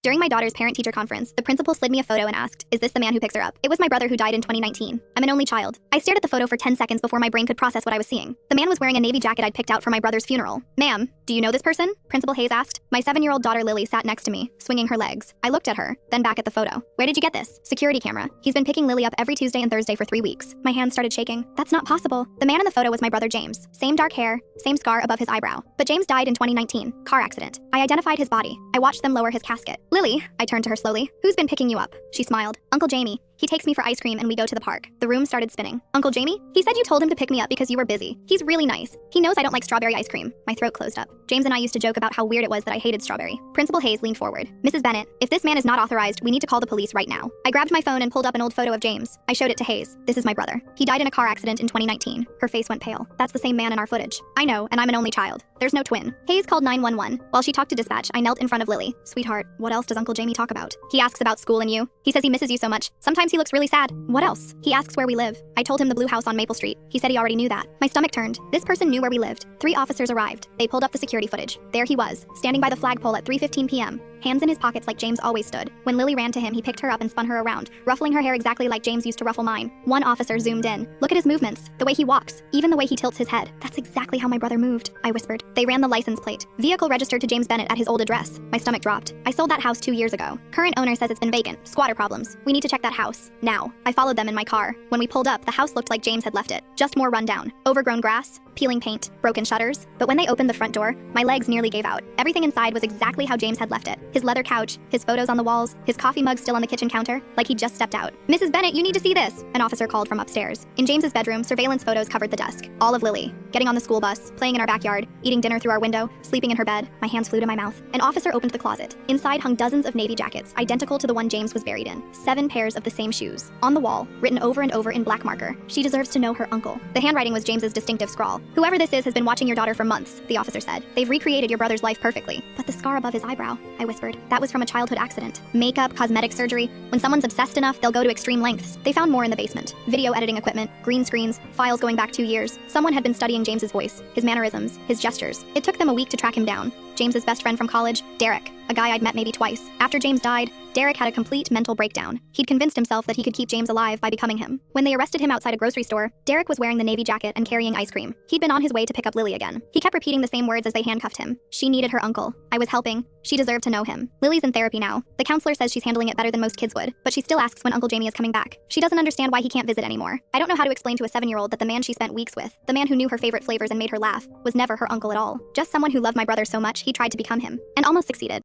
During my daughter's parent-teacher conference, the principal slid me a photo and asked, "Is this the man who picks her up?" It was my brother who died in 2019. I'm an only child. I stared at the photo for 10 seconds before my brain could process what I was seeing. The man was wearing a navy jacket I'd picked out for my brother's funeral. "Ma'am, do you know this person?" Principal Hayes asked. My 7-year-old daughter Lily sat next to me, swinging her legs. I looked at her, then back at the photo. "Where did you get this?" "Security camera. He's been picking Lily up every Tuesday and Thursday for 3 weeks." My hands started shaking. That's not possible. The man in the photo was my brother James. Same dark hair, same scar above his eyebrow. But James died in 2019. Car accident. I identified his body. I watched them lower his casket. "Lily," I turned to her slowly, "who's been picking you up?" She smiled. "Uncle Jamie. He takes me for ice cream and we go to the park." The room started spinning. "Uncle Jamie? He said you told him to pick me up because you were busy. He's really nice. He knows I don't like strawberry ice cream." My throat closed up. James and I used to joke about how weird it was that I hated strawberry. Principal Hayes leaned forward. "Mrs. Bennett, if this man is not authorized, we need to call the police right now." I grabbed my phone and pulled up an old photo of James. I showed it to Hayes. "This is my brother. He died in a car accident in 2019. Her face went pale. "That's the same man in our footage." "I know, and I'm an only child. There's no twin." Hayes called 911. While she talked to dispatch, I knelt in front of Lily. "Sweetheart, what else does Uncle Jamie talk about?" "He asks about school and you. He says he misses you so much. Sometimes he looks really sad." "What else?" "He asks where we live." I told him the blue house on Maple Street. He said he already knew that. My stomach turned. This person knew where we lived. 3 officers arrived. They pulled up the security footage. There he was, standing by the flagpole at 3:15 p.m., hands in his pockets like James always stood. When Lily ran to him, he picked her up and spun her around, ruffling her hair exactly like James used to ruffle mine. One officer zoomed in. "Look at his movements, the way he walks, even the way he tilts his head. That's exactly how my brother moved," I whispered. They ran the license plate. "Vehicle registered to James Bennett at his old address." My stomach dropped. "I sold that house 2 years ago. Current owner says it's been vacant. Squatter problems. We need to check that house. Now." I followed them in my car. When we pulled up, the house looked like James had left it. Just more rundown. Overgrown grass, peeling paint, broken shutters. But when they opened the front door, my legs nearly gave out. Everything inside was exactly how James had left it. His leather couch, his photos on the walls, his coffee mug still on the kitchen counter, like he'd just stepped out. "Mrs. Bennett, you need to see this," an officer called from upstairs. In James's bedroom, surveillance photos covered the desk. All of Lily, getting on the school bus, playing in our backyard, eating dinner through our window, sleeping in her bed. My hands flew to my mouth. An officer opened the closet. Inside hung dozens of navy jackets, identical to the one James was buried in. 7 pairs of the same shoes. On the wall, written over and over in black marker, "She deserves to know her uncle." The handwriting was James's distinctive scrawl. "Whoever this is has been watching your daughter for months," the officer said. "They've recreated your brother's life perfectly." "But the scar above his eyebrow," I whispered. "That was from a childhood accident. Makeup, cosmetic surgery. When someone's obsessed enough, they'll go to extreme lengths." They found more in the basement. Video editing equipment, green screens, files going back 2 years. Someone had been studying James's voice, his mannerisms, his gestures. It took them a week to track him down. James's best friend from college, Derek, a guy I'd met maybe twice. After James died, Derek had a complete mental breakdown. He'd convinced himself that he could keep James alive by becoming him. When they arrested him outside a grocery store, Derek was wearing the navy jacket and carrying ice cream. He'd been on his way to pick up Lily again. He kept repeating the same words as they handcuffed him. She needed her uncle. I was helping. She deserved to know him. Lily's in therapy now. The counselor says she's handling it better than most kids would, but she still asks when Uncle Jamie is coming back. She doesn't understand why he can't visit anymore. I don't know how to explain to a 7-year-old that the man she spent weeks with, the man who knew her favorite flavors and made her laugh, was never her uncle at all. Just someone who loved my brother so much he tried to become him, and almost succeeded.